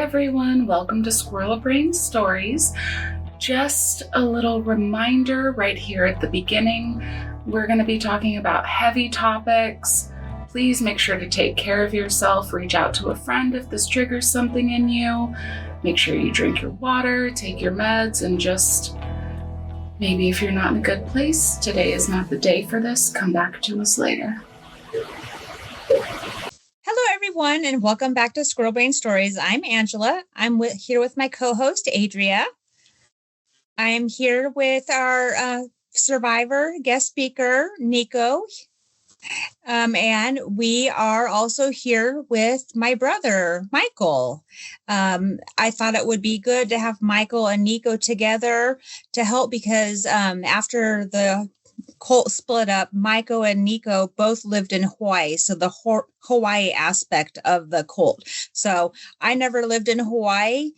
everyone. Welcome to Squirrel Brain Stories. Just a little reminder right here at the beginning. We're going to be talking about heavy topics. Please make sure to take care of yourself. Reach out to a friend if this triggers something in you. Make sure you drink your water, take your meds, and just maybe if you're not in a good place, today is not the day for this. Come back to us later. Hello, everyone, and welcome back to Squirrel Brain Stories. I'm Angela. I'm here with my co-host, Adria. I'm here with our survivor, guest speaker, Niko. And we are also here with my brother, Michael. I thought it would be good to have Michael and Niko together to help because after the cult split up, Michael and Niko both lived in Hawaii. So the Hawaii aspect of the cult. So I never lived in Hawaii.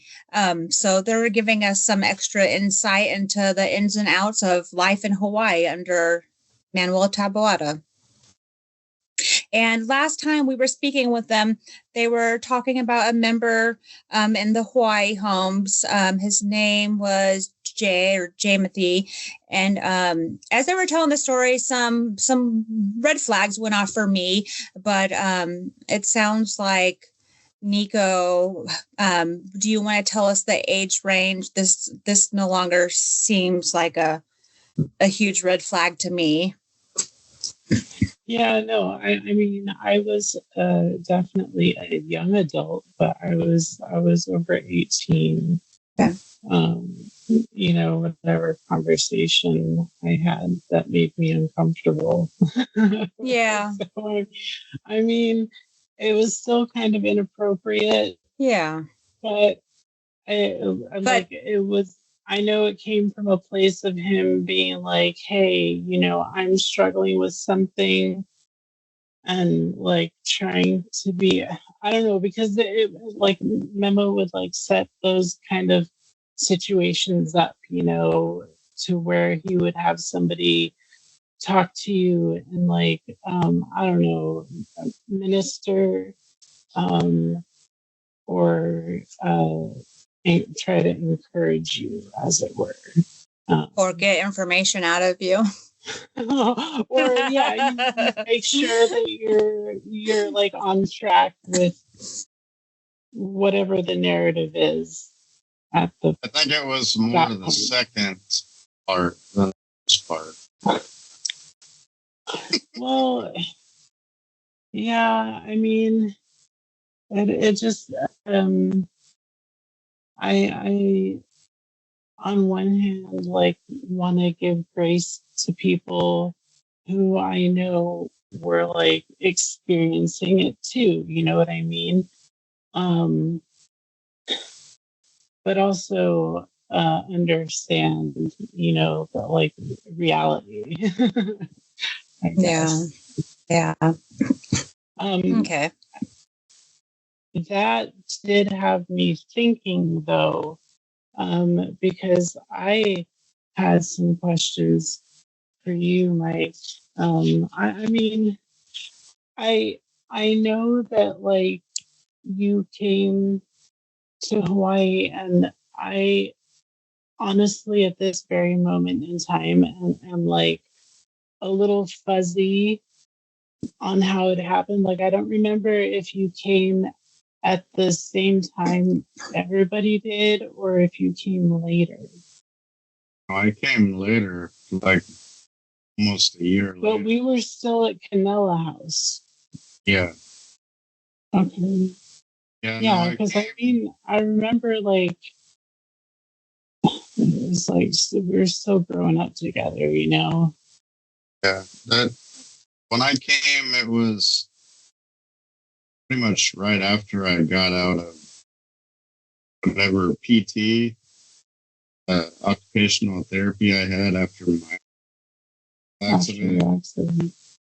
So they're giving us some extra insight into the ins and outs of life in Hawaii under Manuel Taboada. And last time we were speaking with them, they were talking about a member in the Hawaii homes. His name was Jay or Jamothy. And as they were telling the story, some red flags went off for me. But it sounds like, Niko, do you want to tell us the age range? This no longer seems like a huge red flag to me. Yeah, no, I mean, I was definitely a young adult, but I was over 18. Yeah. Whatever conversation I had that made me uncomfortable. Yeah. So, I mean, it was still kind of inappropriate. Yeah. But it was. I know it came from a place of him being like, hey, I'm struggling with something and like trying to be, I don't know, because it like Memo would like set those kind of situations up, to where he would have somebody talk to you and like, I don't know, minister, or try to encourage you, as it were, or get information out of you. Or you make sure that you're like on track with whatever the narrative is at the. I think it was more the second part than the first part. Well, yeah, I mean, it just I on one hand like want to give grace to people who I know were like experiencing it too, you know what I mean? But also understand, the like reality. I guess. Yeah. Okay. That did have me thinking though, because I had some questions for you, Mike. I mean, I know that like you came to Hawaii, and I honestly at this very moment in time am like a little fuzzy on how it happened. Like I don't remember if you came at the same time everybody did or if you came later. I came later, like almost a year later. But we were still at Canella House. Yeah. Okay. Yeah, because I mean, I remember like it was like we were still growing up together, Yeah, that when I came, it was pretty much right after I got out of whatever PT, occupational therapy I had after my accident.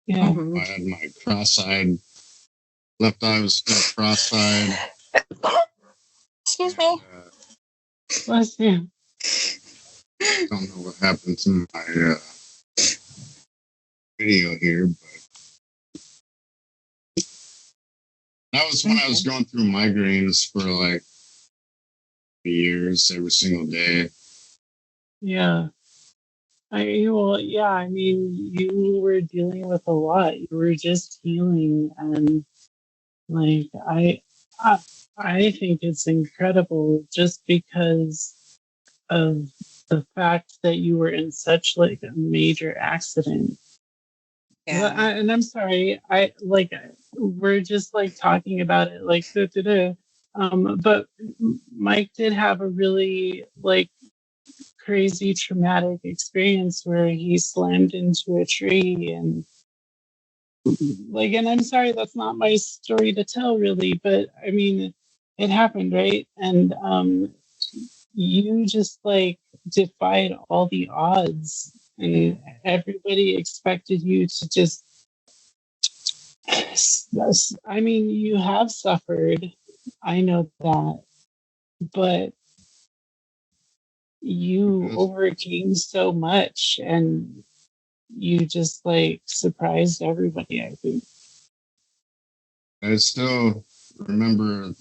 Yeah. I had my cross-eyed, left eye was still cross-eyed. Excuse me. Bless you. I don't know what happened to my video here, but that was when I was going through migraines for like years, every single day. Yeah. I mean, you were dealing with a lot. You were just healing, and like I, I think it's incredible just because of the fact that you were in such like a major accident. And I'm sorry, we're just like talking about it like da, da, da. But Mike did have a really like crazy traumatic experience where he slammed into a tree and like, and I'm sorry, that's not my story to tell really, but I mean, it happened, right? And you just like defied all the odds, and everybody expected you to just. I mean, you have suffered. I know that, but you Yes. overcame so much, and you just like surprised everybody. I think. I still remember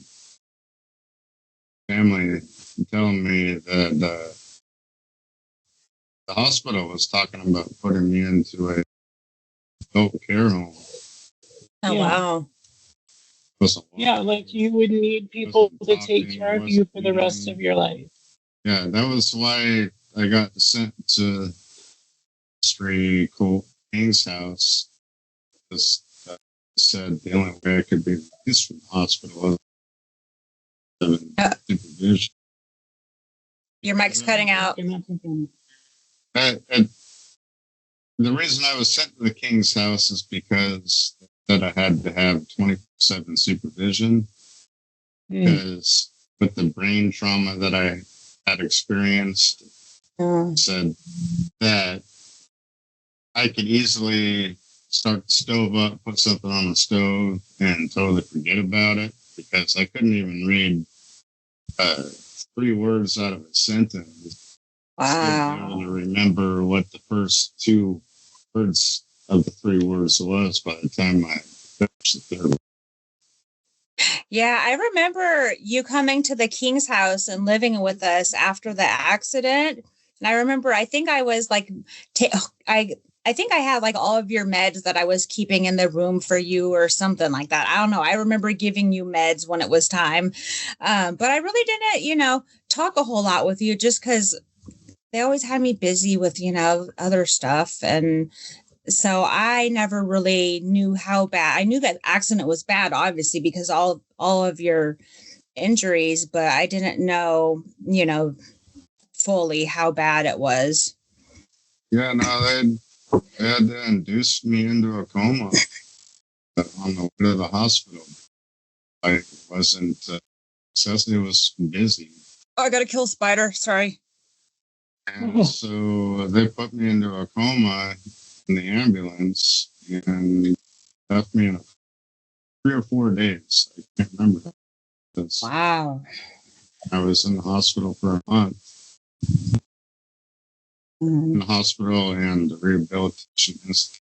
family telling me that the hospital was talking about putting me into a adult care home. Oh, Yeah. wow. Yeah, like you would need people to take care of you for the rest of your life. Yeah, that was why I got sent to Mystery Colt King's house. Because said the only way I could be released from the hospital was supervision. Your mic's cutting out. The reason I was sent to the King's house is because that I had to have 24/7 supervision. Because with the brain trauma that I had experienced, said that I could easily start the stove up, put something on the stove, and totally forget about it because I couldn't even read 3 words out of a sentence. Wow. I was able to remember what the first 2 words of the 3 words was by the time I finished the third. Yeah, I remember you coming to the King's house and living with us after the accident. And I remember, I think I was like, I think I had like all of your meds that I was keeping in the room for you or something like that. I don't know. I remember giving you meds when it was time. But I really didn't, talk a whole lot with you just because they always had me busy with, other stuff. And so I never really knew how bad. I knew that accident was bad, obviously, because all of your injuries, but I didn't know, fully how bad it was. Yeah, no, they had to induce me into a coma on the way to the hospital. I wasn't it was busy. Oh, I got to kill a spider. Sorry. And so they put me into a coma in the ambulance and left me in 3 or 4 days. I can't remember. Wow. I was in the hospital for a month. In the hospital and the rehabilitation institute.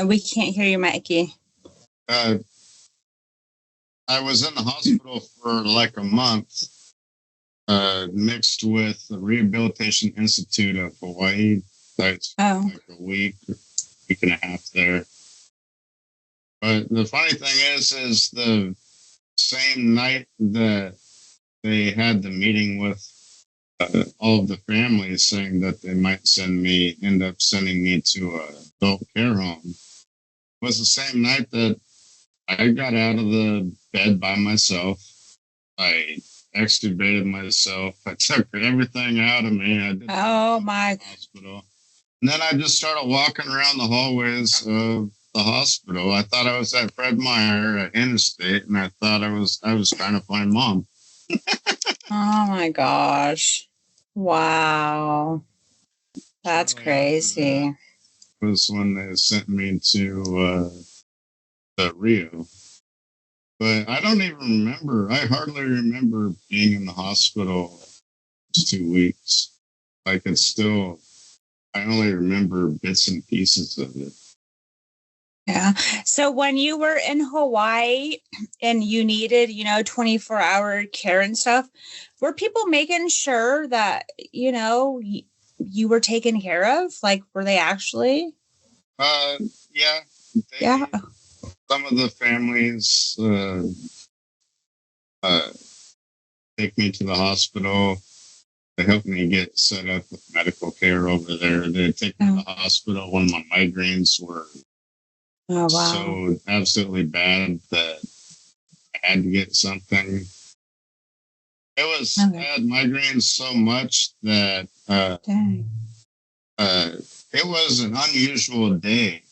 We can't hear you, Mikey. I was in the hospital for like a month, mixed with the Rehabilitation Institute of Hawaii. I spent like a week and a half there. But the funny thing is the same night that they had the meeting with all of the families saying that they might end up sending me to a adult care home, was the same night that I got out of the bed by myself. I extubated myself. I took everything out of me. I did my hospital. And then I just started walking around the hallways of the hospital. I thought I was at Fred Meyer at Interstate, and I thought I was trying to find Mom. Oh my gosh. Wow. That's crazy. That was when they sent me to Rio. But I don't even remember. I hardly remember being in the hospital 2 weeks. I only remember bits and pieces of it. Yeah. So when you were in Hawaii and you needed, 24-hour care and stuff, were people making sure that, you were taken care of? Like, were they actually? Yeah. Yeah. Some of the families take me to the hospital. They helped me get set up with medical care over there. They take me to the hospital when my migraines were so absolutely bad that I had to get something. I had migraines so much that it was an unusual day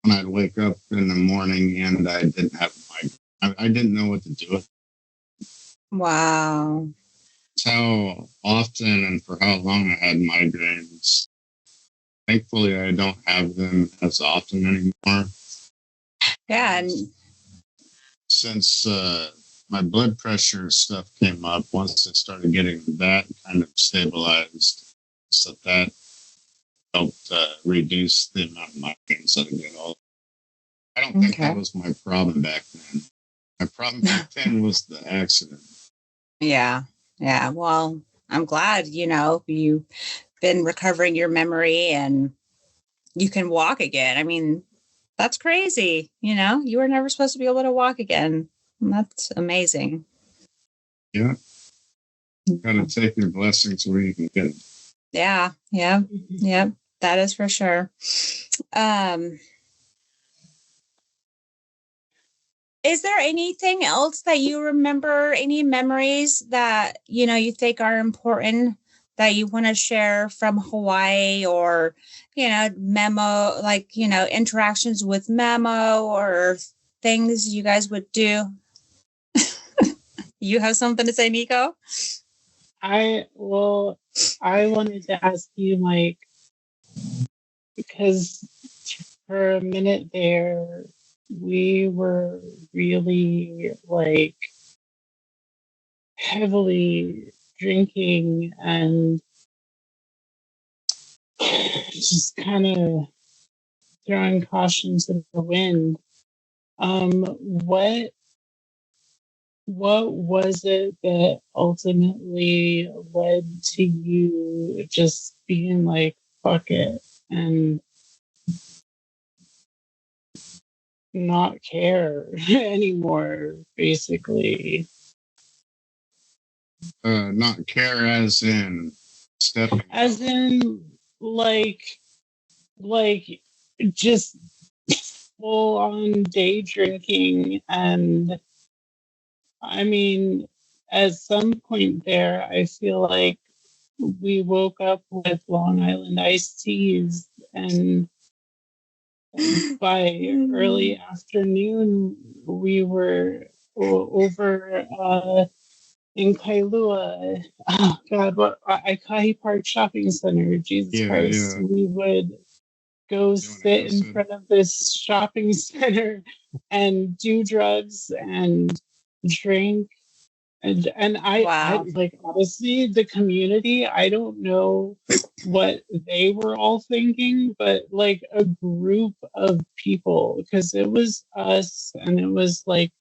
when I'd wake up in the morning and I didn't have a migraine. I didn't know what to do with it. Wow. That's how often and for how long I had migraines. Thankfully, I don't have them as often anymore. Yeah. And since my blood pressure stuff came up, once I started getting that kind of stabilized, so that helped reduce the amount of migraines that I get. I don't think that was my problem back then. My problem back then was the accident. Yeah. Yeah. Well, I'm glad, you've been recovering your memory and you can walk again. I mean, that's crazy. You were never supposed to be able to walk again. That's amazing. Yeah. You gotta take your blessings where you can get them. Yeah. Yeah. Yeah. That is for sure. Is there anything else that you remember, any memories that, you think are important that you want to share from Hawaii or, Memo, like, interactions with Memo or things you guys would do? You have something to say, Niko? I wanted to ask you, Mike, because for a minute there, we were really like heavily drinking and just kind of throwing caution to the wind. What was it that ultimately led to you just being like, fuck it, and not care anymore, basically? Not care as in stepping. As in, like just full on day drinking. And I mean, at some point there, I feel like we woke up with Long Island iced teas, and by early afternoon, we were over in Kailua. Oh, God, what Aikai Park Shopping Center. Jesus Christ. Yeah. We would go sit in front of this shopping center and do drugs and drink. And I like, honestly, the community, I don't know what they were all thinking, but like a group of people, because it was us and it was like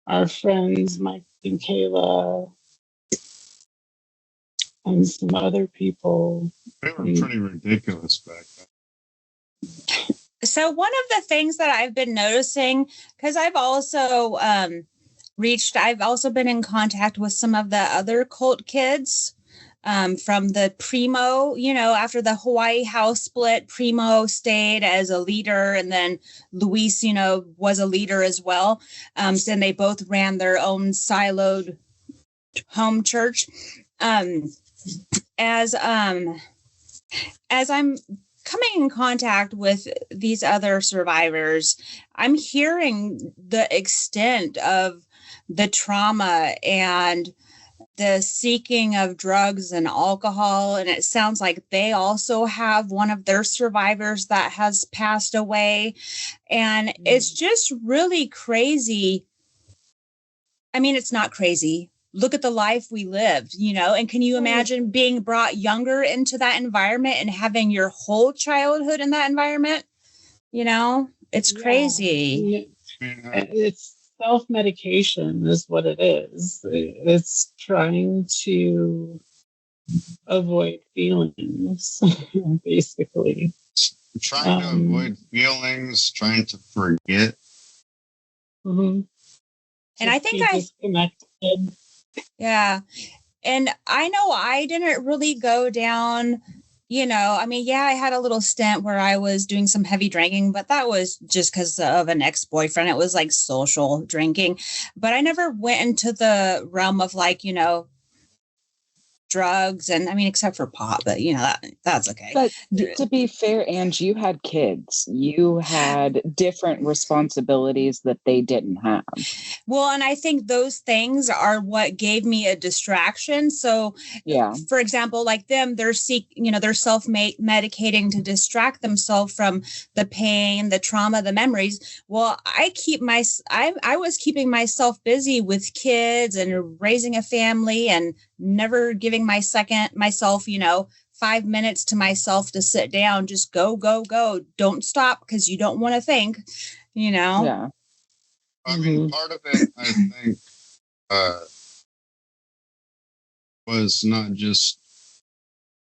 our friends, Mike and Kayla, and some other people. They were pretty ridiculous back then. So one of the things that I've been noticing, because I've also I've also been in contact with some of the other cult kids from the Primo, after the Hawaii house split, Primo stayed as a leader, and then Luis, was a leader as well. So then they both ran their own siloed home church. As I'm coming in contact with these other survivors, I'm hearing the extent of the trauma and the seeking of drugs and alcohol. And it sounds like they also have one of their survivors that has passed away. And it's just really crazy. I mean, it's not crazy. Look at the life we lived, and can you imagine being brought younger into that environment and having your whole childhood in that environment? It's crazy. It's self-medication is what it is. It's trying to avoid feelings, basically. Trying to avoid feelings, trying to forget. Mm-hmm. And I think disconnected. Yeah. And I know I didn't really go down, I had a little stint where I was doing some heavy drinking, but that was just because of an ex-boyfriend. It was like social drinking, but I never went into the realm of drugs and except for pot, but that's okay. But to be fair, Ange, you had kids. You had different responsibilities that they didn't have. Well, and I think those things are what gave me a distraction. So, yeah, for example, like them, they're self-medicating to distract themselves from the pain, the trauma, the memories. Well, I was keeping myself busy with kids and raising a family and never giving myself 5 minutes to myself to sit down. Just go. Don't stop because you don't want to think. Yeah. I mean, part of it, I think, was not just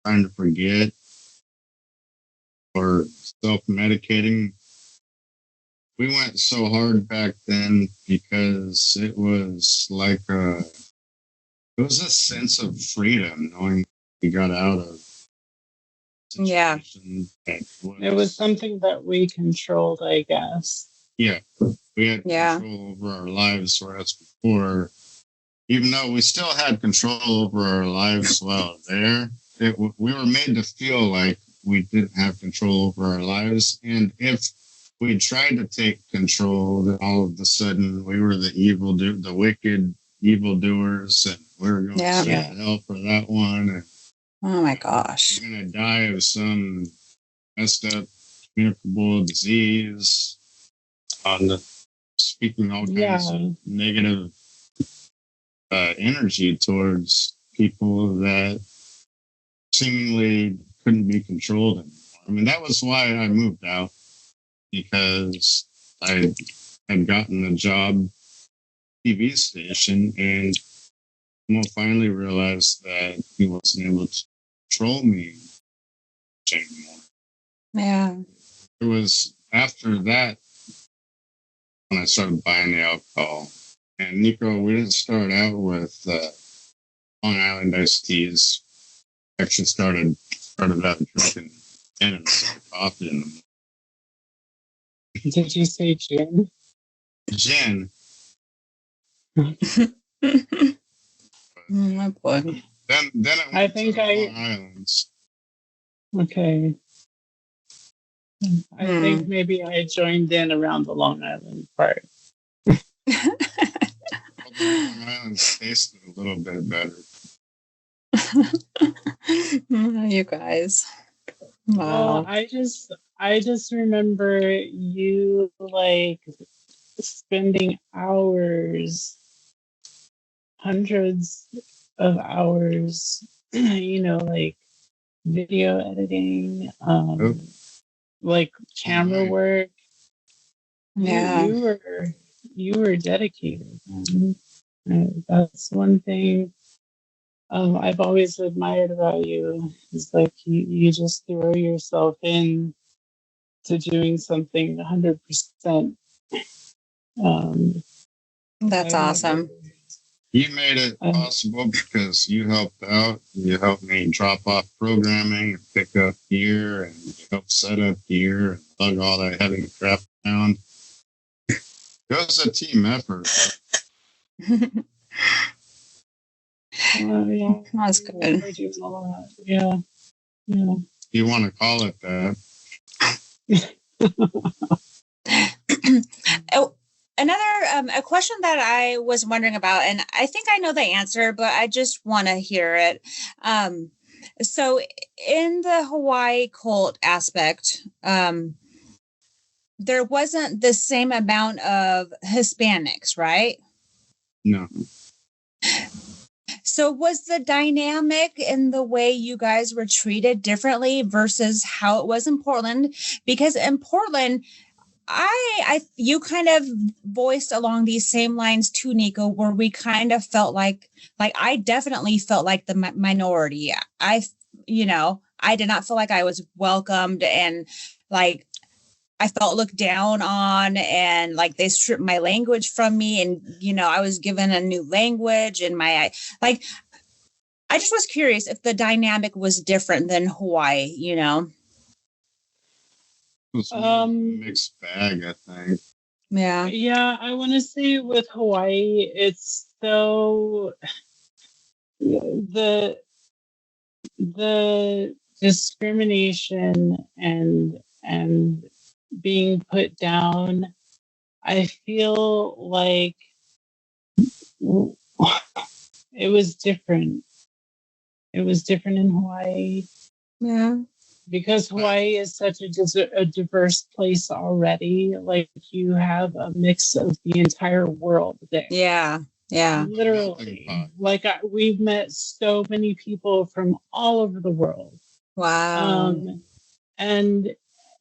trying to forget or self-medicating. We went so hard back then because it was like it was a sense of freedom knowing we got out of situation. It was something that we controlled, I guess. Yeah. We had control over our lives, whereas before, even though we still had control over our lives while there, we were made to feel like we didn't have control over our lives. And if we tried to take control, then all of a sudden we were the wicked evildoers, and we were going to hell for that one. And oh my gosh. We're going to die of some messed up communicable disease. Speaking all kinds of negative energy towards people that seemingly couldn't be controlled anymore. I mean, that was why I moved out, because I had gotten a job TV station, and Mo finally realized that he wasn't able to control me anymore. Yeah. It was after that when I started buying the alcohol. And Niko, we didn't start out with Long Island iced teas. Actually started out drinking gin and coffee in the morning. Did you say gin? Gin. My boy. Then it went to Long Islands. Okay. I think maybe I joined in around the Long Island part. The Long Islands tasted a little bit better. You guys. Wow. Well, I just remember you spending hours, hundreds of hours, video editing, camera work. Yeah. You were dedicated. That's one thing I've always admired about you. Is you just throw yourself in to doing something 100%. That's awesome. You made it possible because you helped out. You helped me drop off programming and pick up gear, and you helped set up gear and lug all that heavy crap around. It was a team effort. That's good. Yeah. You want to call it that? Another a question that I was wondering about, and I think I know the answer, but I just want to hear it. So in the Hawaii cult aspect, there wasn't the same amount of Hispanics, right? No. So was the dynamic in the way you guys were treated differently versus how it was in Portland? Because in Portland, you kind of voiced along these same lines too, Niko, where we kind of felt like I definitely felt like the minority. I did not feel like I was welcomed, and like I felt looked down on, and like they stripped my language from me, and I was given a new language, and like I just was curious if the dynamic was different than Hawaii. It's more mixed bag, I think. Yeah. Yeah, I want to say with Hawaii, it's so the discrimination and being put down. I feel like it was different. It was different in Hawaii. Yeah. Because Hawaii is such a diverse place already. Like you have a mix of the entire world there. Yeah. Yeah. Literally. Like we've met so many people from all over the world. Wow. And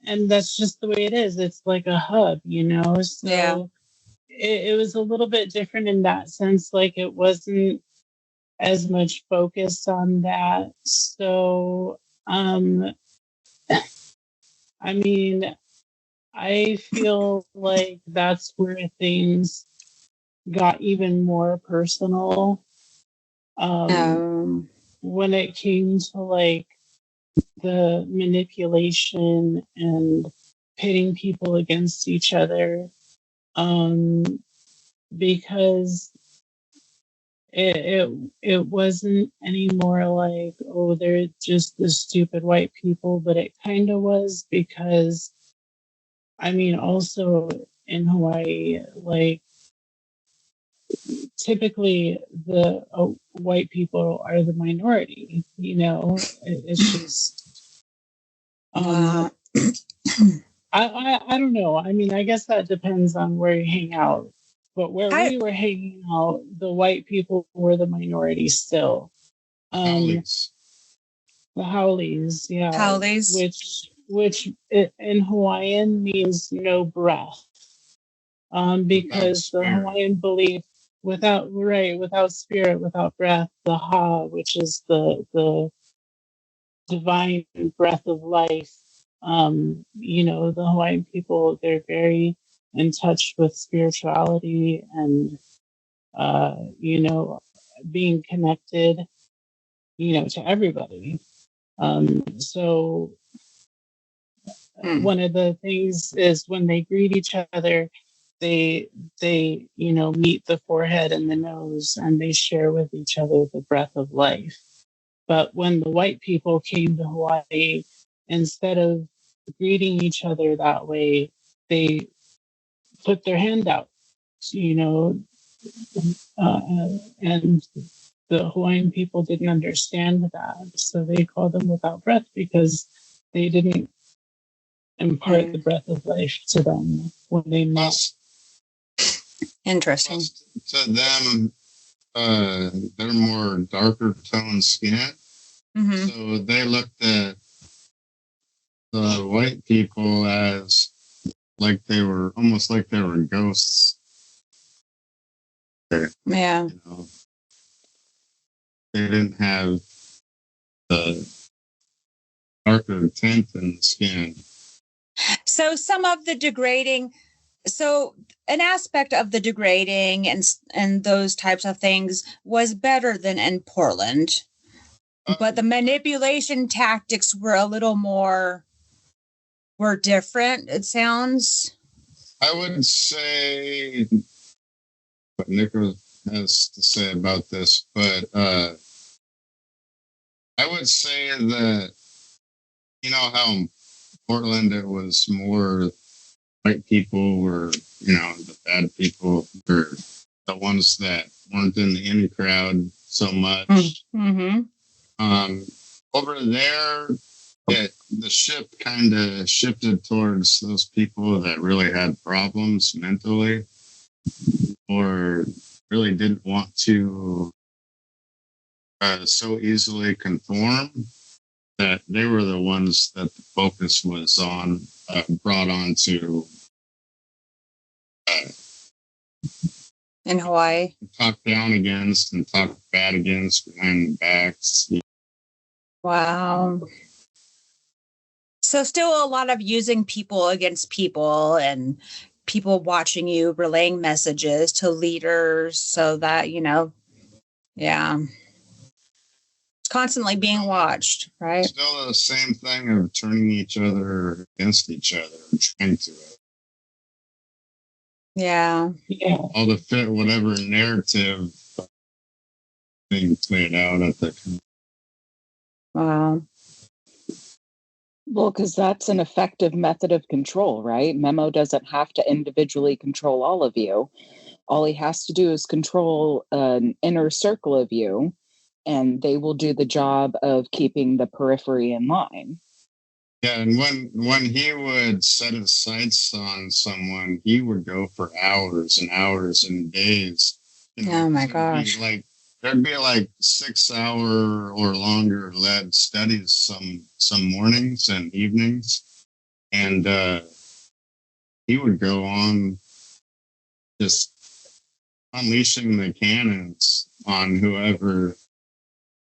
that's just the way it is. It's like a hub, So Yeah. it was a little bit different in that sense. Like it wasn't as much focus on that. So, I mean, I feel like that's where things got even more personal. When it came to like the manipulation and pitting people against each other, because it wasn't anymore like, oh, they're just the stupid white people, but it kind of was because, I mean, also in Hawaii, like typically the white people are the minority, it's just, I don't know. I mean, I guess that depends on where you hang out. But where we were hanging out, the white people were the minority still. Howleys. The Howleys, yeah. Howleys. Which in Hawaiian means no breath. Because the Hawaiian belief without spirit, without breath, the ha, which is the divine breath of life. The Hawaiian people, they're very in touch with spirituality and being connected, to everybody. So one of the things is when they greet each other, they meet the forehead and the nose, and they share with each other the breath of life. But when the white people came to Hawaii, instead of greeting each other that way, they put their hand out, and the Hawaiian people didn't understand that. So they called them without breath because they didn't impart the breath of life to them when they met. Interesting. To them, they're more darker toned skin. Mm-hmm. So they looked at the white people as like they were almost like they were ghosts. Yeah. They didn't have the darker tint in the skin. So some of the degrading, an aspect of the degrading and those types of things was better than in Portland. But the manipulation tactics were a little more, were different, it sounds. I would say what Niko has to say about this, but I would say that, how in Portland it was more white people were, the bad people were the ones that weren't in the in crowd so much. Mm-hmm. Over there, the ship kind of shifted towards those people that really had problems mentally or really didn't want to so easily conform that they were the ones that the focus was on, brought on to in Hawaii. talk down against and talk bad against behind the backs. Wow. So still a lot of using people against people and people watching you, relaying messages to leaders so that, yeah. Constantly being watched, right? Still the same thing of turning each other against each other and trying to all to fit whatever narrative being played out at the. Wow. Well, because that's an effective method of control, right? Memo doesn't have to individually control all of you. All he has to do is control an inner circle of you, and they will do the job of keeping the periphery in line. Yeah, and when he would set his sights on someone, he would go for hours and hours and days. Oh my gosh! There'd be like 6-hour or longer led studies some mornings and evenings, and he would go on just unleashing the cannons on whoever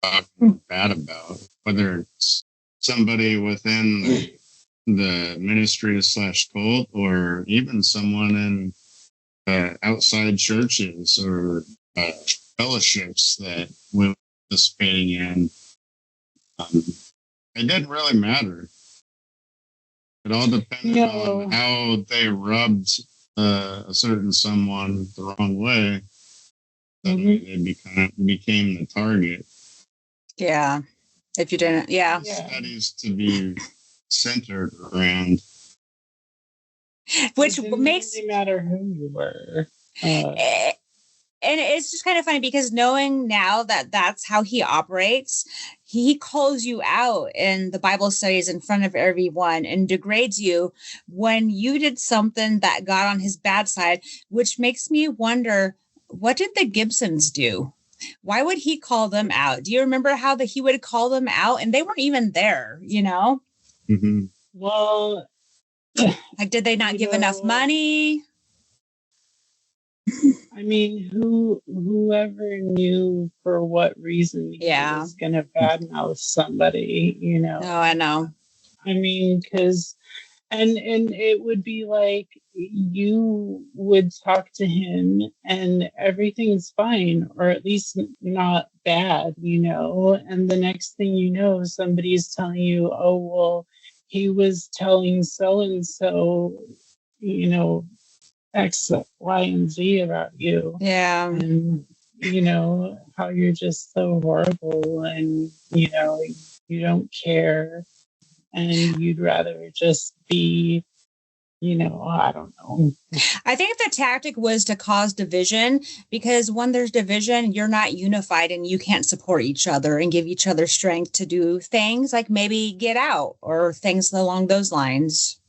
talking bad about, whether it's somebody within the ministry / cult or even someone in outside churches or fellowships that we're participating in. It didn't really matter. It all depended on how they rubbed a certain someone the wrong way. Suddenly they became the target. Yeah. If you didn't, Studies to be centered around. Which it didn't makes really matter who you were. And it's just kind of funny because knowing now that that's how he operates, he calls you out in the Bible studies in front of everyone and degrades you when you did something that got on his bad side, which makes me wonder, what did the Gibsons do? Why would he call them out? Do you remember how he would call them out? And they weren't even there, Mm-hmm. Well, like, did they not give enough money? I mean, whoever knew for what reason he was going to badmouth somebody, Oh, I know. I mean, because, and it would be like you would talk to him and everything's fine, or at least not bad, and the next thing you know, somebody's telling you, oh, well, he was telling so-and-so, X, Y, and Z about you. Yeah. And, how you're just so horrible and, you don't care and you'd rather just be, I don't know. I think the tactic was to cause division because when there's division, you're not unified and you can't support each other and give each other strength to do things like maybe get out or things along those lines.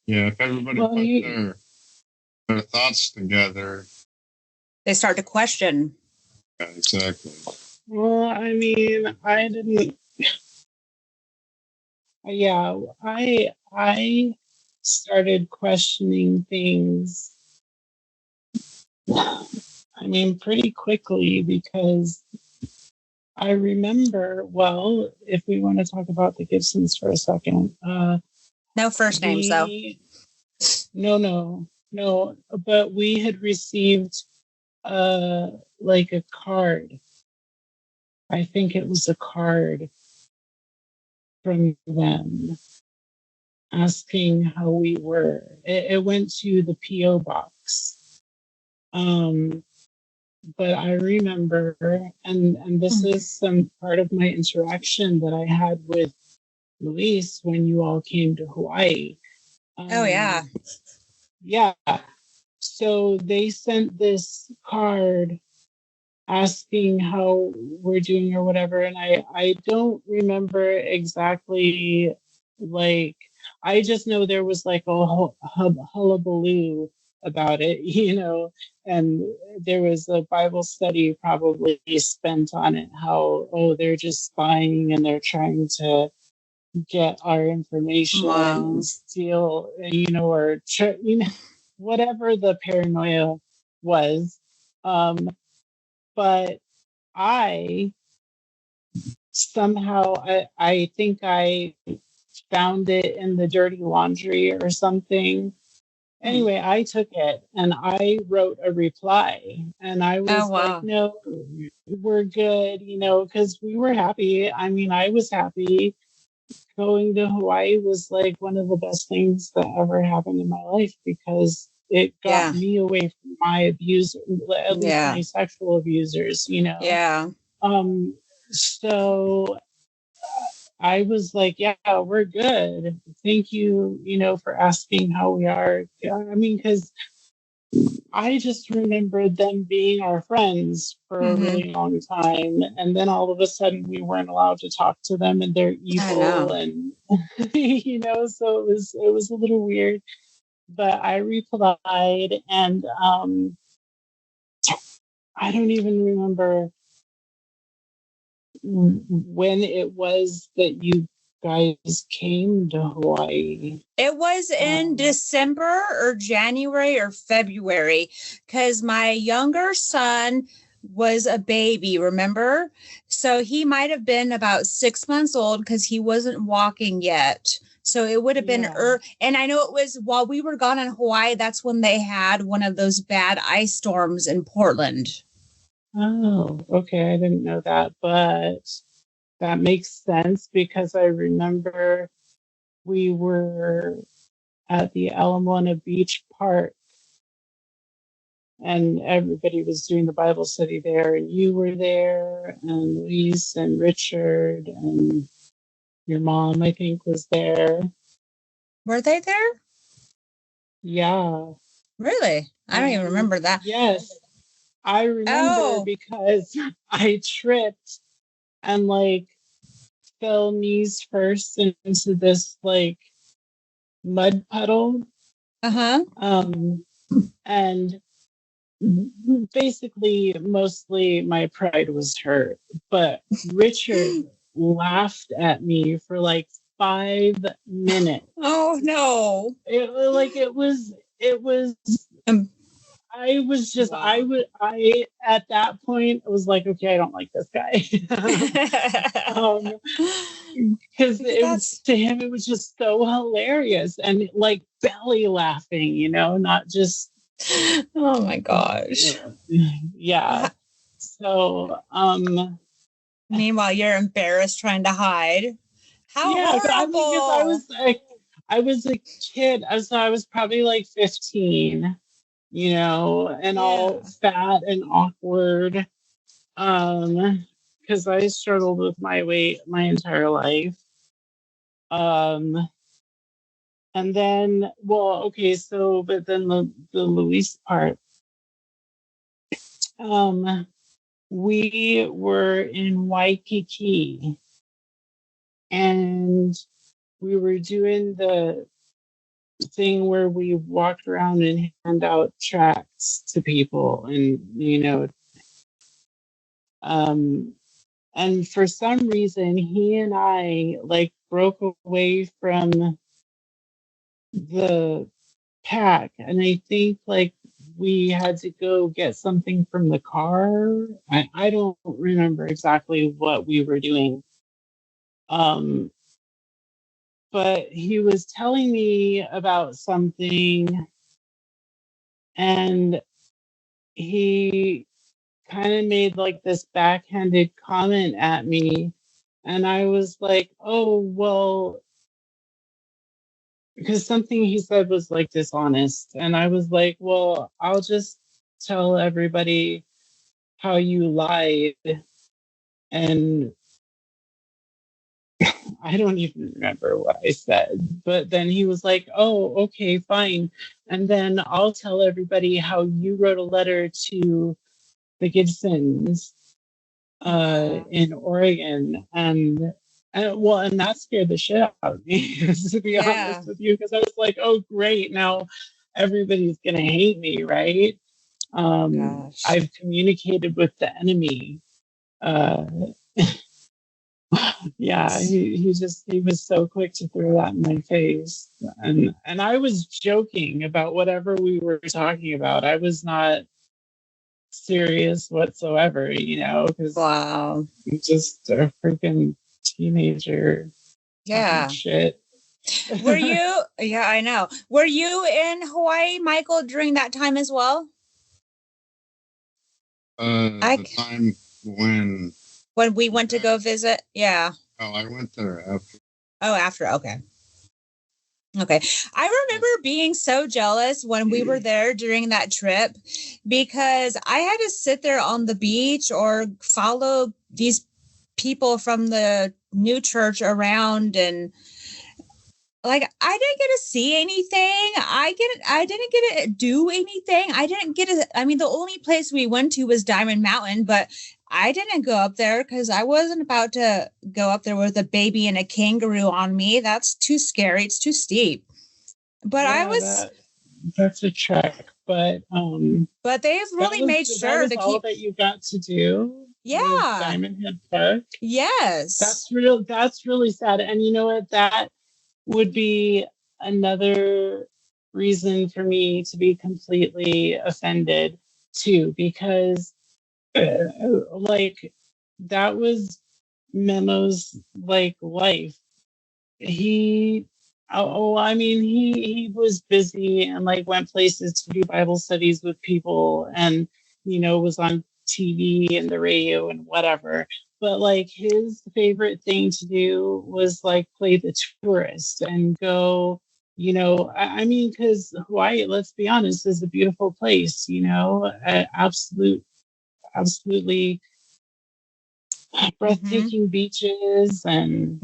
Yeah, if everybody put their thoughts together, they start to question. Yeah, exactly. Well, I mean, I didn't. Yeah, I started questioning things. I mean, pretty quickly because I remember. Well, if we want to talk about the Gibsons for a second, no first names though. No, but we had received like a card. I think it was a card from them asking how we were. It went to the P.O. box. But I remember, and this is some part of my interaction that I had with Luis when you all came to Hawaii. Oh, yeah. Yeah. So they sent this card asking how we're doing or whatever. And I don't remember exactly, like, I just know there was like a hullabaloo about it, and there was a Bible study probably spent on it, how, oh, they're just spying and they're trying to get our information and steal, or, whatever the paranoia was. But I somehow, I think I found it in the dirty laundry or something. Anyway, I took it and I wrote a reply, and I was like, no, we're good, because we were happy. I mean, I was happy. Going to Hawaii was like one of the best things that ever happened in my life, because it got me away from my abuser, at least my sexual abusers, Yeah. So I was like, yeah, we're good. Thank you, for asking how we are. I mean, because I just remembered them being our friends for a really long time. And then all of a sudden we weren't allowed to talk to them, and they're evil. And, so it was a little weird, but I replied, and I don't even remember when it was that you guys came to Hawaii. It was in December or January or February, because my younger son was a baby, remember? So he might have been about 6 months old, because he wasn't walking yet. So it would have been, and I know it was while we were gone in Hawaii, that's when they had one of those bad ice storms in Portland. Oh, okay. I didn't know that, but that makes sense, because I remember we were at the Ala Moana Beach Park, and everybody was doing the Bible study there, and you were there, and Luis and Richard, and your mom, I think, was there. Were they there? Yeah. Really? I don't even remember that. Yes. I remember because I tripped and fell knees first into this mud puddle. And basically, mostly my pride was hurt. But Richard laughed at me for 5 minutes. Oh no! It was. I was just, I at that point, I was like, okay, I don't like this guy. Because to him, it was just so hilarious, and belly laughing, not just. Oh my gosh. Yeah. So, meanwhile, you're embarrassed trying to hide. How horrible! I was a kid. I was probably 15. And all fat and awkward. Because I struggled with my weight my entire life. And then, but then the Luis part. We were in Waikiki, and we were doing the thing where we walked around and hand out tracts to people, and and for some reason he and I broke away from the pack, and I think we had to go get something from the car. I don't remember exactly what we were doing. But he was telling me about something, and he kind of made this backhanded comment at me, and I was like, oh, well, because something he said was dishonest, and I was like, well, I'll just tell everybody how you lied. And I don't even remember what I said, but then he was like, oh, okay, fine. And then I'll tell everybody how you wrote a letter to the Gibsons in Oregon. And that scared the shit out of me, to be honest with you, because I was like, oh, great. Now everybody's gonna hate me, right? I've communicated with the enemy. Uh, yeah, he was so quick to throw that in my face, and I was joking about whatever we were talking about. I was not serious whatsoever, because Wow. I'm just a freaking teenager. Yeah. Shit. Were you? Yeah, I know. Were you in Hawaii, Michael, during that time as well? The time when we went to go visit? Yeah. Oh, I went there after. Oh, after. Okay. Okay. I remember being so jealous when we were there during that trip because I had to sit there on the beach or follow these people from the new church around, and like I didn't get to see anything. I didn't get to do anything. I didn't get to, I mean, the only place we went to was Diamond Mountain, but I didn't go up there because I wasn't about to go up there with a baby and a kangaroo on me. That's too scary. It's too steep. But yeah, I was that's a trek, but they've really made sure to all keep that you got to do. Yeah. Diamond Head Park. Yes. That's really sad. And you know what? That would be another reason for me to be completely offended too, because like that was Memo's like life. I mean, he was busy and like went places to do Bible studies with people, and was on TV and the radio and whatever. But like his favorite thing to do was like play the tourist and go. I mean, because Hawaii, let's be honest, is a beautiful place. Absolutely breathtaking beaches and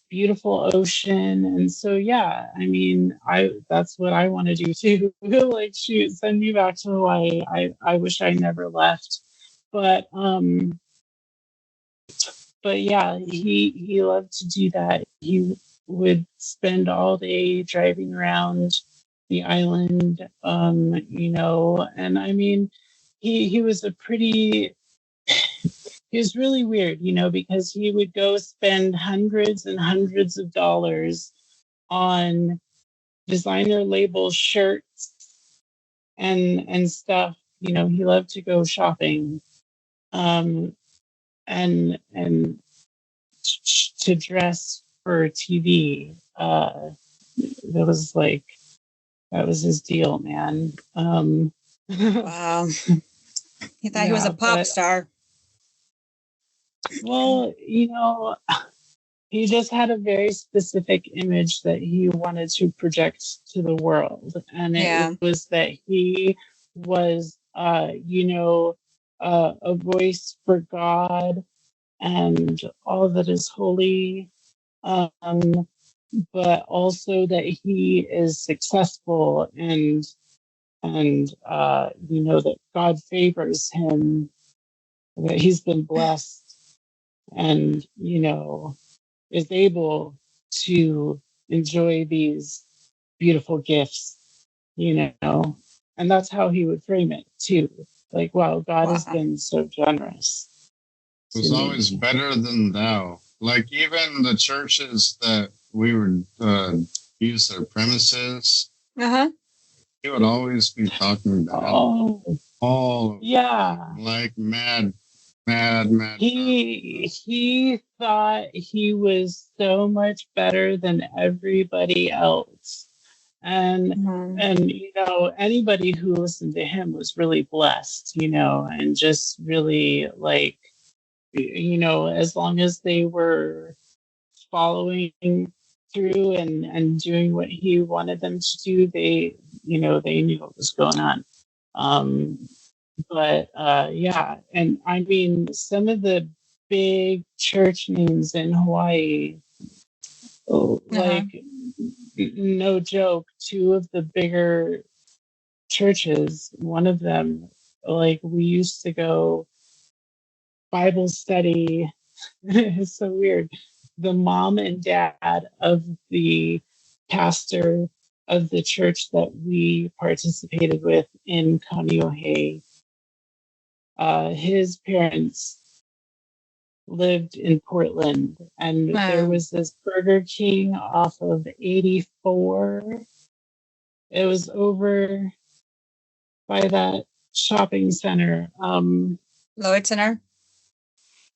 beautiful ocean. And so I mean, that's what I want to do too. Like, shoot, send me back to Hawaii. I wish I never left. But yeah, he loved to do that. He would spend all day driving around the island, and I mean, he was he was really weird, because he would go spend hundreds and hundreds of dollars on designer label shirts and stuff. He loved to go shopping, and to dress for TV. That was his deal, man. Wow. He thought he was a pop star. Well, he just had a very specific image that he wanted to project to the world. And it was that he was, a voice for God and all that is holy. But also that he is successful and that God favors him, that he's been blessed and, is able to enjoy these beautiful gifts, and that's how he would frame it too. Like, wow, God has been so generous. It was always better than thou. Like, even the churches that we would use their premises, he would always be talking about all like mad. He thought he was so much better than everybody else. And anybody who listened to him was really blessed, and just really like, as long as they were following through and doing what he wanted them to do, they knew what was going on. But and I mean, some of the big church names in Hawaii, like, no joke, two of the bigger churches, one of them, like, we used to go Bible study. It's so weird. The mom and dad of the pastor of the church that we participated with in Kaneohe, his parents lived in Portland, and there was this Burger King off of 84. It was over by that shopping center. Lloyd Center?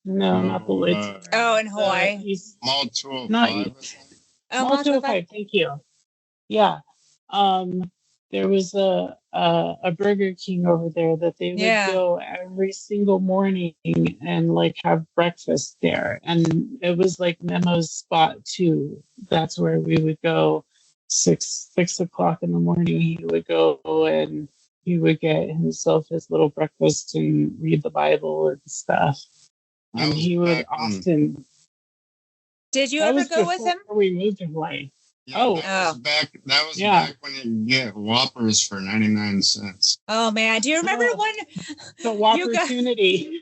No, not the Lloyd Center. Oh, in Hawaii. Mall 205. Not Mall 205. Thank you. Yeah. There was a Burger King over there that they would go every single morning and like have breakfast there. And it was like Memo's spot too. That's where we would go 6 o'clock in the morning. He would go and he would get himself his little breakfast and read the Bible and stuff. And he would often. Did you ever go with him? We moved to Hawaii. Yeah, that was back when you could get Whoppers for 99 cents. Oh man, do you remember when the Whopportunity?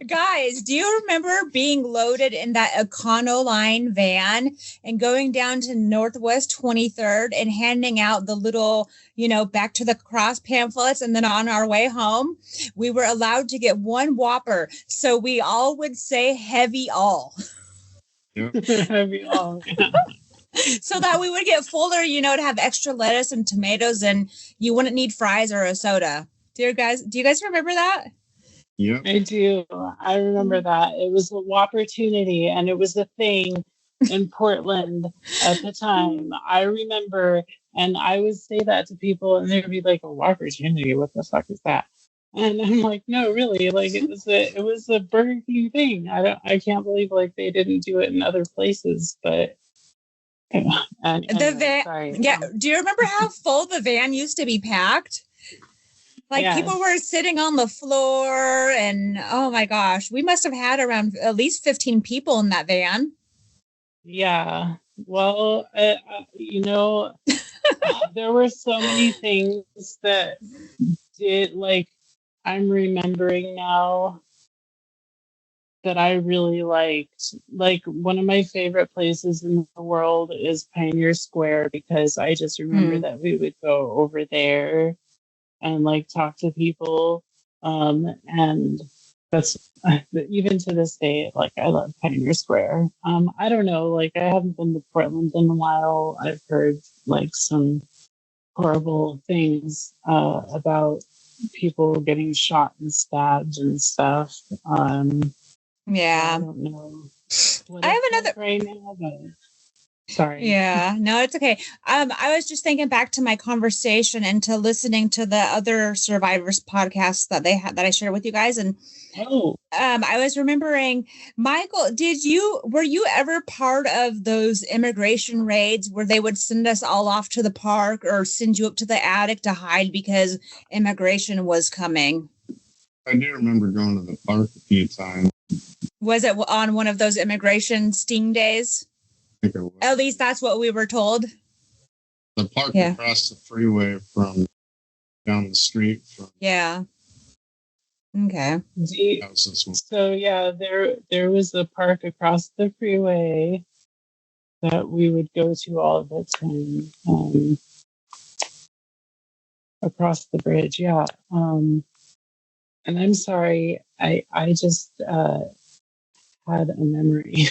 Guys, do you remember being loaded in that Econoline van and going down to Northwest 23rd and handing out the little, back to the cross pamphlets, and then on our way home, we were allowed to get one Whopper, so we all would say heavy all. Yep. Heavy all. So that we would get fuller, to have extra lettuce and tomatoes, and you wouldn't need fries or a soda. Do you guys remember that? Yep. I do. I remember that. It was a Whopportunity, and it was a thing in Portland at the time. I remember, and I would say that to people, and they'd be like, "A Whopportunity? What the fuck is that?" And I'm like, "No, really. Like, it was a Burger King thing. I can't believe like they didn't do it in other places, but." And the van, do you remember how full the van used to be packed? Like people were sitting on the floor, and oh my gosh, we must have had around at least 15 people in that van. Yeah. Well, there were so many things that did, like, I'm remembering now that I really liked. Like, one of my favorite places in the world is Pioneer Square, because I just remember that we would go over there and like talk to people. And that's even to this day, like, I love Pioneer Square. I don't know, like, I haven't been to Portland in a while. I've heard like some horrible things about people getting shot and stabbed and stuff. Yeah. I don't know. I have another right now, but sorry. Yeah, no, it's okay. I was just thinking back to my conversation and to listening to the other survivors podcasts that they had that I shared with you guys. And I was remembering, Michael, were you ever part of those immigration raids where they would send us all off to the park or send you up to the attic to hide because immigration was coming? I do remember going to the park a few times. Was it on one of those immigration sting days? I think it was. At least that's what we were told. The park across the freeway from down the street. Yeah. Okay. So yeah, there was a park across the freeway that we would go to all the time. Across the bridge, yeah. And I'm sorry, I just had a memory.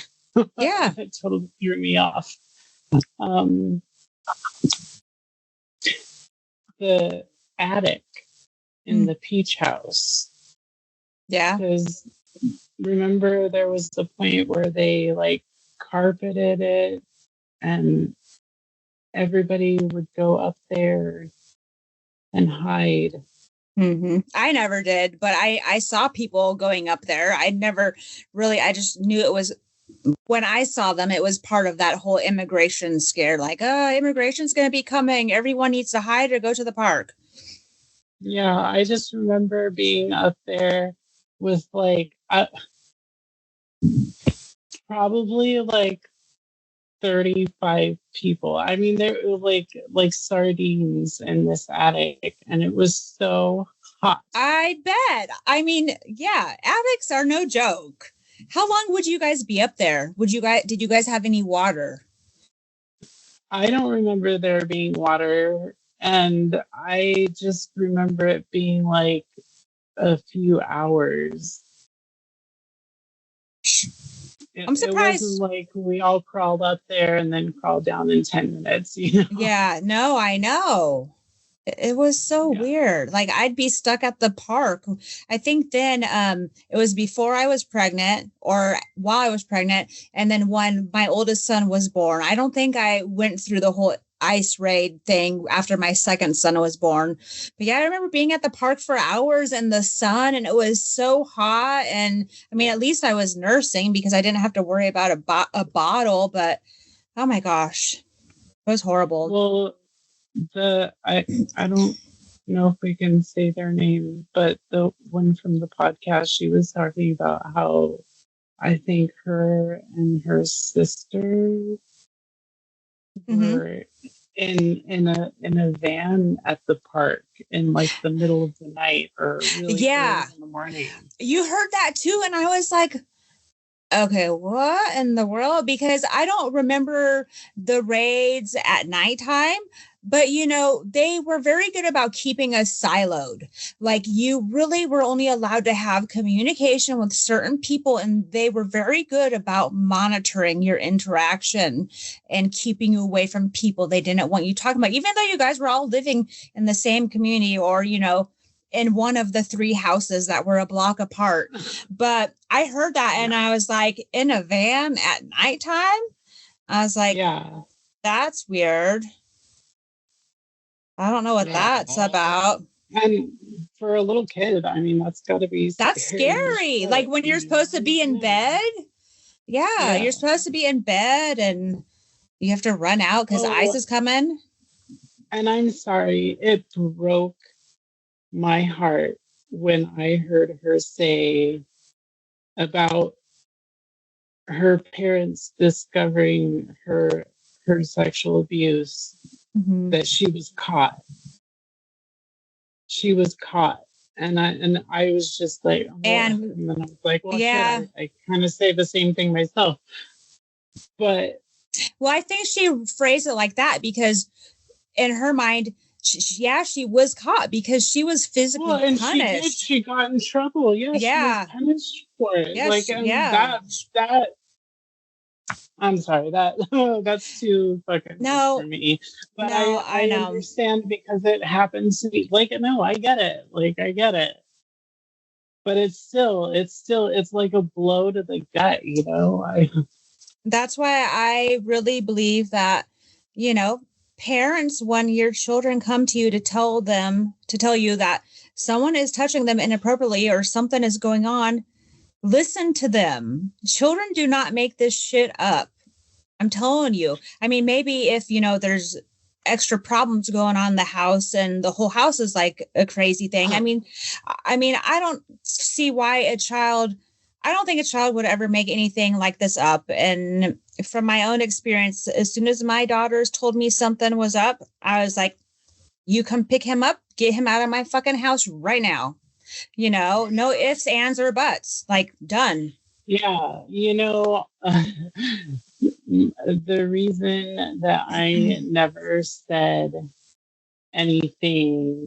Yeah. It totally threw me off. The attic in the Peach House. Yeah. Because remember, there was the point where they like carpeted it and everybody would go up there and hide. Mm-hmm. I never did, but I saw people going up there. I just knew it was, when I saw them, it was part of that whole immigration scare. Like, immigration's going to be coming. Everyone needs to hide or go to the park. Yeah, I just remember being up there with like, probably like 35 people. I mean, there were like sardines in this attic, and it was so hot. I bet. I mean, yeah, attics are no joke. How long would you guys be up there? Did you guys have any water? I don't remember there being water, and I just remember it being like a few hours. I'm It wasn't surprised. like we all crawled up there and then crawled down in 10 minutes, you know? Yeah, no, I know. It was so Yeah. weird. Like I'd be stuck at the park. I think then it was before I was pregnant or while I was pregnant. And then when my oldest son was born, I don't think I went through the whole ice raid thing after my second son was born. But yeah, I remember being at the park for hours in the sun and it was so hot. And I mean, at least I was nursing because I didn't have to worry about a bottle. But oh my gosh, it was horrible. Well, I don't know if we can say their name, but the one from the podcast, she was talking about how I think her and her sister were in a van at the park in like the middle of the night or really early in the morning. You heard that too, and I was like, okay, what in the world? Because I don't remember the raids at nighttime, but you know, they were very good about keeping us siloed. Like you really were only allowed to have communication with certain people, and they were very good about monitoring your interaction and keeping you away from people they didn't want you talking about, even though you guys were all living in the same community or, you know, in one of the 3 houses that were a block apart. But I heard that and I was like, in a van at nighttime? I was like, yeah, that's weird. I don't know what that's about. And for a little kid, I mean, that's got to be That's scary. Like when you're supposed to be in bed. Yeah, you're supposed to be in bed and you have to run out because ice is coming. And I'm sorry, it broke my heart when I heard her say about her parents discovering her sexual abuse, that she was caught. She was caught. And I was just like, oh, and then I was like, well, yeah, shit, I kind of say the same thing myself. But well, I think she phrased it like that because in her mind, she was caught because she was physically punished. She got in trouble. Yeah, she was punished for it. That. I'm sorry. That's too fucking much for me. But I understand because it happens to me. Like, no, I get it. Like, I get it. But it's like a blow to the gut, you know. That's why I really believe that, you know, parents, when your children come to you to tell you that someone is touching them inappropriately or something is going on, listen to them. Children do not make this shit up. I'm telling you. I mean, maybe if, you know, there's extra problems going on in the house and the whole house is like a crazy thing. I mean, I don't see why I don't think a child would ever make anything like this up. And from my own experience, as soon as my daughters told me something was up, I was like, you come pick him up, get him out of my fucking house right now. You know, no ifs, ands, or buts, like done. Yeah. You know, the reason that I never said anything,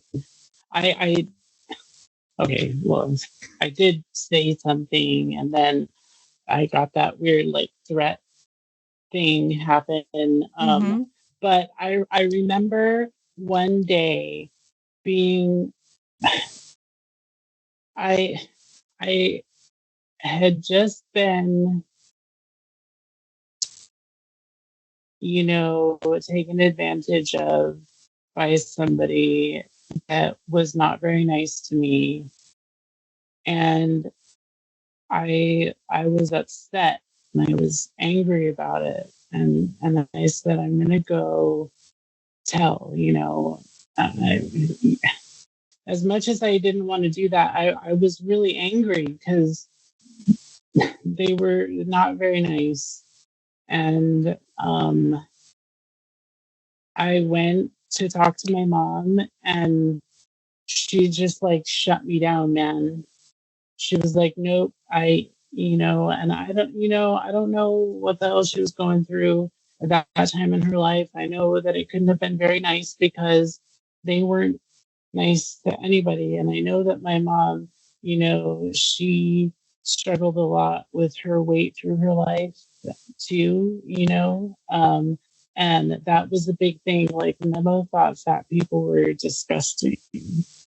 okay, well, I did say something and then I got that weird like threat thing happen. But I remember one day being, I had just been, you know, taken advantage of by somebody that was not very nice to me. And I was upset and I was angry about it. And I said, I'm going to go tell, you know, as much as I didn't want to do that, I was really angry because they were not very nice. And I went to talk to my mom and she just like shut me down, man. She was like, nope, and I don't know what the hell she was going through. that time in her life. I know that it couldn't have been very nice because they weren't nice to anybody. And I know that my mom, she struggled a lot with her weight through her life too, and that was a big thing. Like Memo thought fat people were disgusting.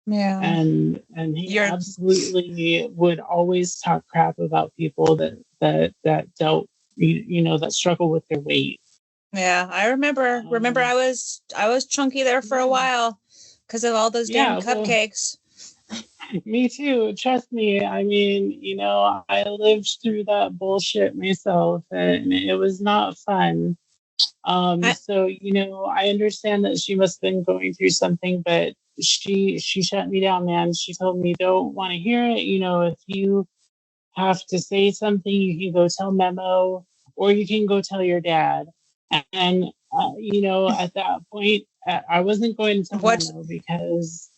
Yeah. And he absolutely would always talk crap about people that dealt, that struggle with their weight. Yeah, I remember. I was chunky there for a while because of all those damn cupcakes. Me too. Trust me. I mean, I lived through that bullshit myself, and it was not fun. So, I understand that she must have been going through something, but she shut me down, man. She told me, don't want to hear it. If you have to say something, you can go tell Memo, or you can go tell your dad. And, at that point, I wasn't going to tell Memo because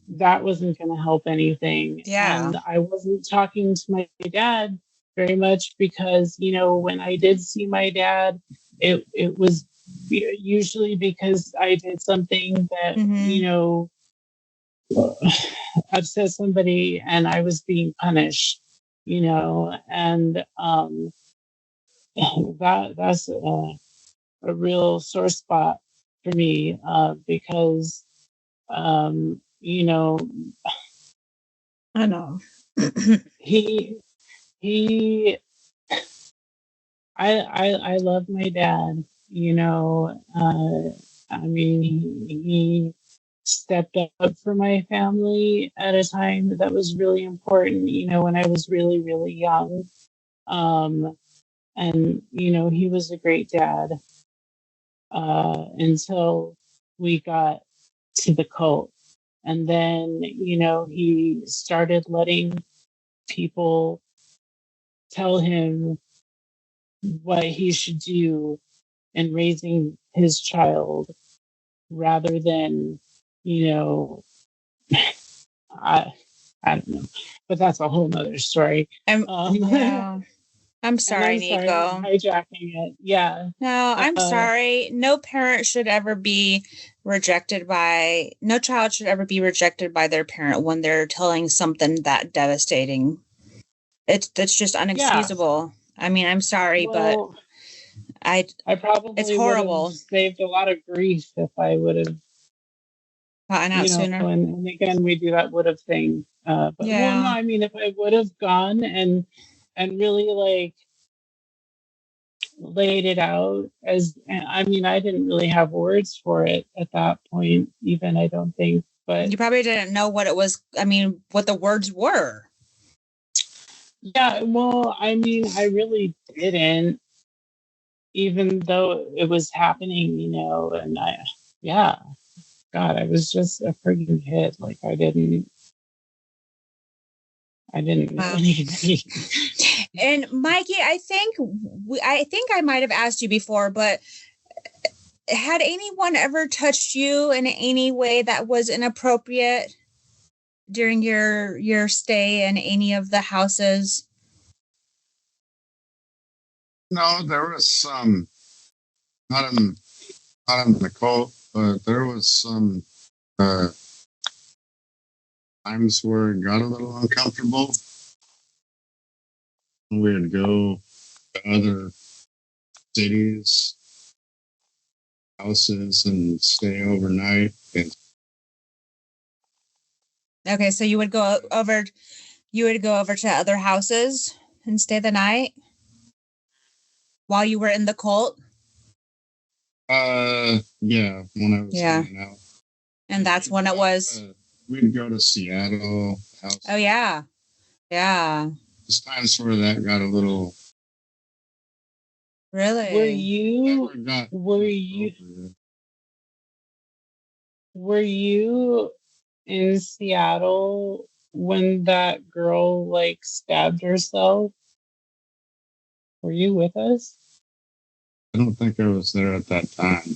that wasn't going to help anything. Yeah. And I wasn't talking to my dad very much because, when I did see my dad, it was usually because I did something that, upset somebody and I was being punished, and that's a real sore spot for me because, I know. I love my dad, I mean, he stepped up for my family at a time that was really important, when I was really, really young. And, he was a great dad until we got to the cult. And then, he started letting people tell him what he should do in raising his child rather than, I don't know, but that's a whole nother story. Yeah. I'm sorry, Niko. I'm hijacking it. Yeah. No, I'm sorry. No parent should ever be rejected by, no child should ever be rejected by their parent when they're telling something that devastating. That's just unexcusable. Yeah. I mean, I'm sorry, but I probably it's horrible. Saved a lot of grief if I would have gotten out sooner. And again, we do that would have thing. But yeah. Well, no, I mean, if I would have gone and really like laid it out I didn't really have words for it at that point, even, I don't think. But you probably didn't know what it was. I mean, what the words were. Yeah, well, I really didn't, even though it was happening, and God, I was just a freaking kid. Like I didn't know anything. And Mikey, I think I might have asked you before, but had anyone ever touched you in any way that was inappropriate during your stay in any of the houses? No, there was some, not in the cult, but there was some times where it got a little uncomfortable. We'd go to other cities, houses, and stay overnight. Okay, so you would go over to other houses and stay the night while you were in the cult? Yeah, when I was hanging out. And that's when it was. We'd go to Seattle. House. Oh yeah, yeah. There's times where that got a little. Really? Were you in Seattle when that girl like stabbed herself? Were you with us? I don't think I was there at that time.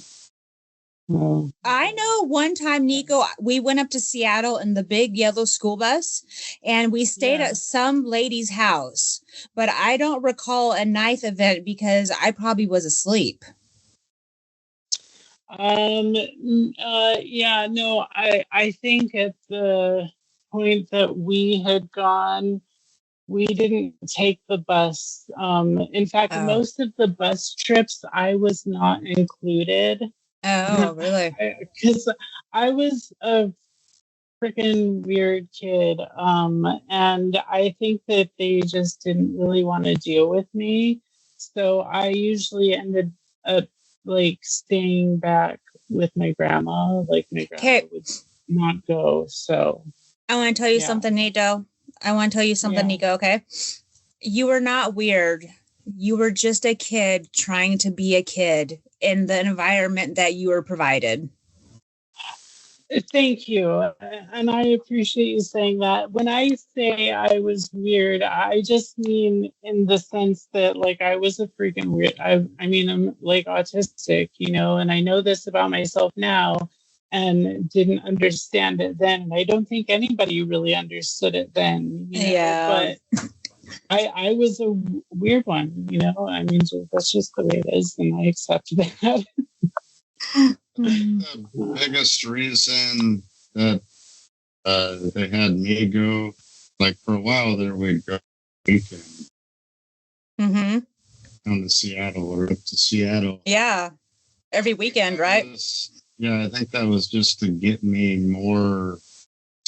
Oh. I know one time, Niko, we went up to Seattle in the big yellow school bus and we stayed at some lady's house, but I don't recall a knife event because I probably was asleep. Yeah, no, I think at the point that we had gone, we didn't take the bus. In fact, most of the bus trips, I was not included. Oh, really? Because I was a freaking weird kid. And I think that they just didn't really want to deal with me. So I usually ended up like staying back with my grandma. Like my grandma would not go. So I want to tell you something, Nito. Niko, okay? You were not weird. You were just a kid trying to be a kid in the environment that you were provided. Thank you. And I appreciate you saying that. When I say I was weird, I just mean in the sense that like I was a freaking weird. I mean, I'm like autistic, you know, and I know this about myself now and didn't understand it then. And I don't think anybody really understood it then, you know, yeah. But I was a weird one, you know. I mean, that's just the way it is, and I accept that. The biggest reason that they had me go, like for a while there, we'd go weekend down to Seattle or up to Seattle. Yeah, every weekend, right? Yeah, I think that was just to get me more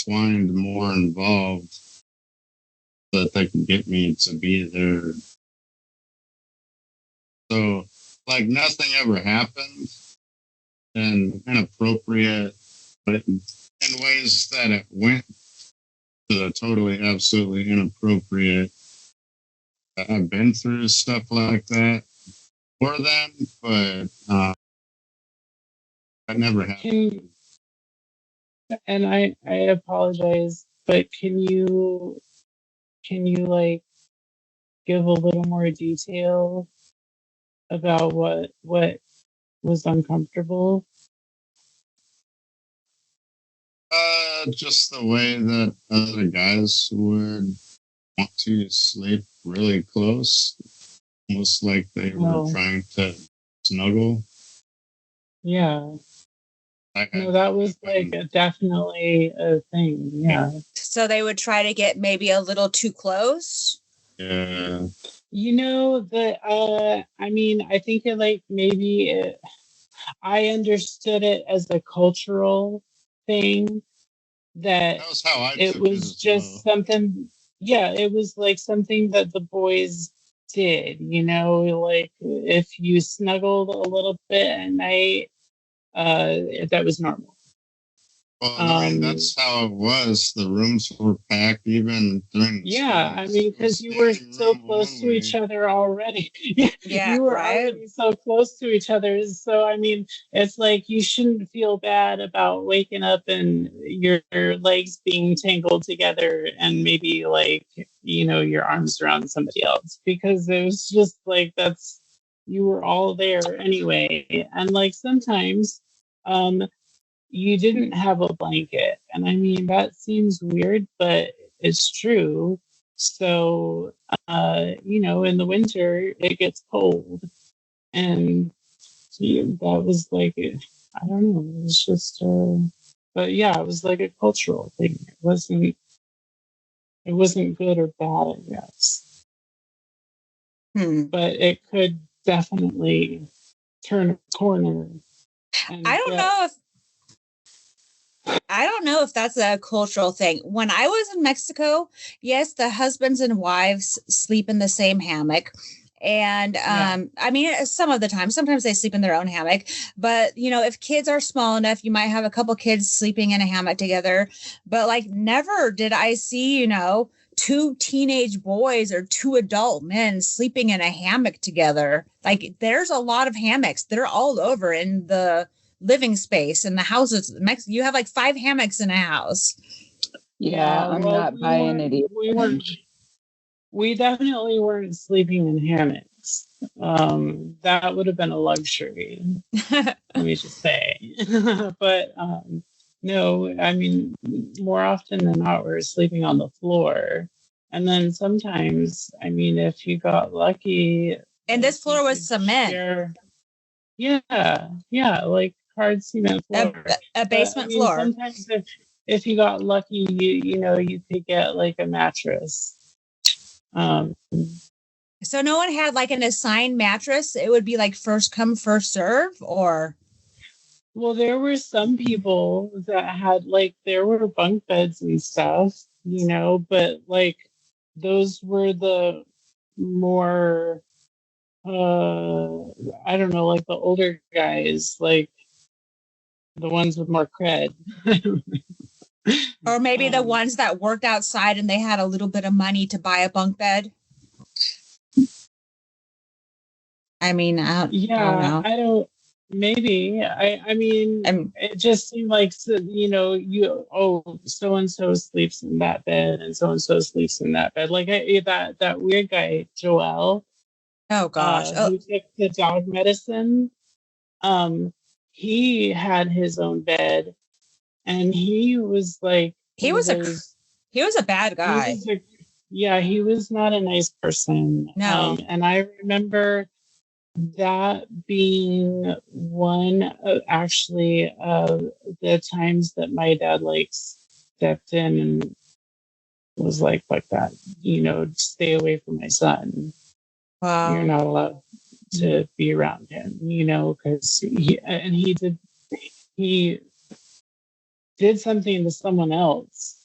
twined, more involved, so that they can get me to be there. So, like, nothing ever happened. And inappropriate, but in ways that it went to the totally, absolutely inappropriate. I've been through stuff like that for them, but that never happened. And I apologize, but can you like give a little more detail about what was uncomfortable? Just the way that other guys would want to sleep really close, almost like they were trying to snuggle. Yeah. No, that was like definitely a thing. Yeah. So they would try to get maybe a little too close. Yeah. You know, I mean, I think it like maybe I understood it as a cultural thing that was how I it was just something. Yeah, it was like something that the boys did, you know, like if you snuggled a little bit at night, that was normal. Well, I mean, that's how it was. The rooms were packed even during the I mean, because you were so close to each other already. You were already so close to each other. So, I mean, it's like you shouldn't feel bad about waking up and your legs being tangled together and maybe like, you know, your arms around somebody else, because it was just like you were all there anyway. And like sometimes, you didn't have a blanket. And I mean, that seems weird, but it's true. So, you know, in the winter, it gets cold. And that was like, I don't know, it was just, but yeah, it was like a cultural thing. It wasn't good or bad, I guess. But it could definitely turn a corner. I don't know if that's a cultural thing. When I was in Mexico, yes, the husbands and wives sleep in the same hammock. And I mean, some of the time, sometimes they sleep in their own hammock. But, you know, if kids are small enough, you might have a couple kids sleeping in a hammock together. But like never did I see, you know, two teenage boys or two adult men sleeping in a hammock together. Like there's a lot of hammocks. They're all over in the living space in the houses. You have like 5 hammocks in a house. Yeah, I'm not buying it either. We definitely weren't sleeping in hammocks. That would have been a luxury, let me just say. But no, I mean, more often than not, we're sleeping on the floor. And then sometimes, I mean, if you got lucky. And this floor was cement. Yeah, like hard cement floor. A basement floor. Sometimes if you got lucky, you could get like a mattress. So no one had like an assigned mattress. It would be like first come, first serve, or. Well, there were some people that had like, there were bunk beds and stuff, but like those were the more, I don't know, like the older guys, like the ones with more cred. Or maybe the ones that worked outside and they had a little bit of money to buy a bunk bed. I mean, I don't know. Maybe. It just seemed like, so and so sleeps in that bed and so sleeps in that bed. Like that weird guy, Joel. Oh gosh. Who took the dog medicine. He had his own bed, and he was like, he was a bad guy. He was not a nice person. No. And I remember that being one of actually the times that my dad like stepped in and was like that, stay away from my son. Wow. You're not allowed to be around him, because he did something to someone else.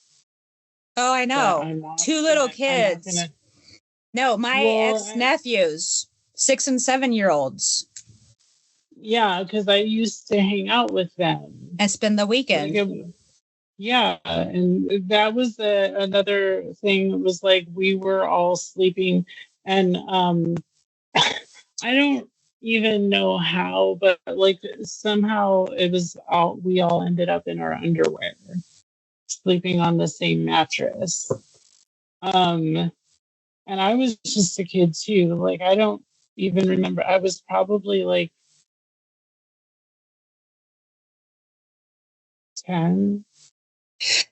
Oh, I know. Two little kids. My ex-nephews, 6 and 7 year olds. Yeah, because I used to hang out with them and spend the weekend. And that was another thing. It was like we were all sleeping, and I don't even know how, but like somehow we all ended up in our underwear, sleeping on the same mattress. And I was just a kid too. Like I don't even remember. I was probably like 10.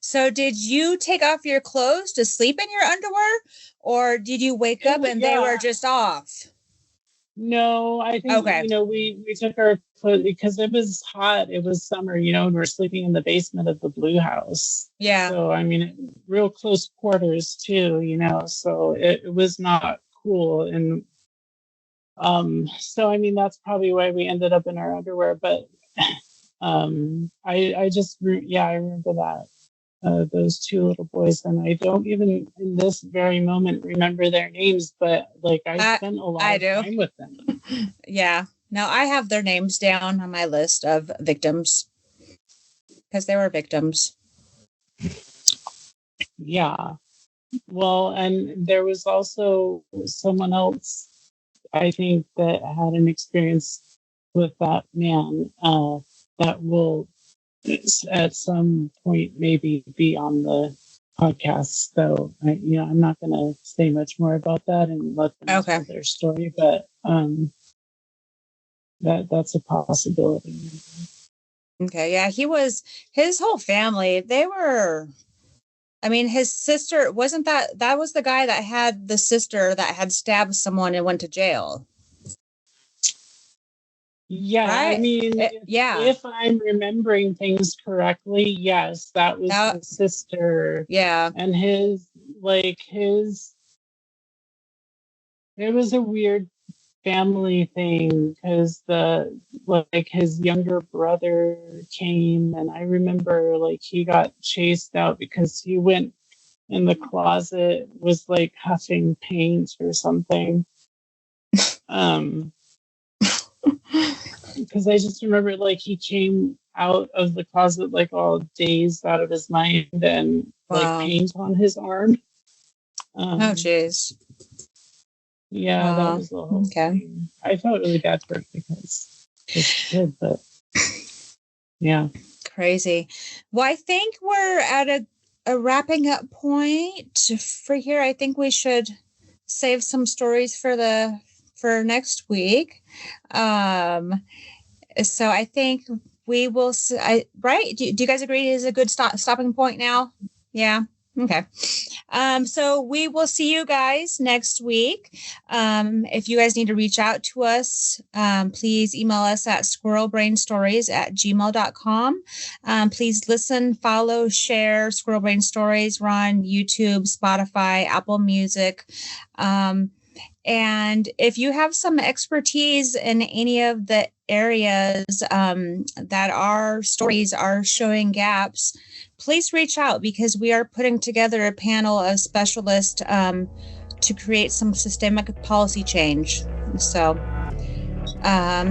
So did you take off your clothes to sleep in your underwear, or did you wake up and they were just off? No, I think, we took our clothes because it was hot. It was summer, and we're sleeping in the basement of the Blue House. Yeah. So, real close quarters too, so it was not cool. And so, that's probably why we ended up in our underwear. But I remember that. Those two little boys, and I don't even in this very moment remember their names, but like I spent a lot of time with them. Yeah. No, I have their names down on my list of victims because they were victims. Yeah. Well, and there was also someone else, I think, that had an experience with that man that will at some point maybe be on the podcast. So I'm not going to say much more about that and let them tell their story, but that's a possibility. Okay. Yeah, his whole family, they were, his sister, that was the guy that had the sister that had stabbed someone and went to jail. Yeah, right? If I'm remembering things correctly, yes, that was his sister. Yeah. And it was a weird family thing because his younger brother came, and I remember like he got chased out because he went in the closet, was like huffing paint or something. Because I just remember like he came out of the closet like all dazed out of his mind and like paint on his arm. Oh jeez. Yeah, that was the whole thing. I felt really bad for it because it's good, but yeah. Crazy. Well, I think we're at a wrapping up point for here. I think we should save some stories for next week. So I think we will, right? Do you guys agree it is a good stopping point now? Yeah. Okay. So we will see you guys next week. If you guys need to reach out to us, please email us at squirrelbrainstories@gmail.com. Please listen, follow, share Squirrel Brain Stories. We're on YouTube, Spotify, Apple Music. And if you have some expertise in any of the areas that our stories are showing gaps, please reach out, because we are putting together a panel of specialists to create some systemic policy change. So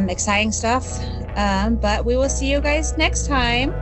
exciting stuff. But we will see you guys next time.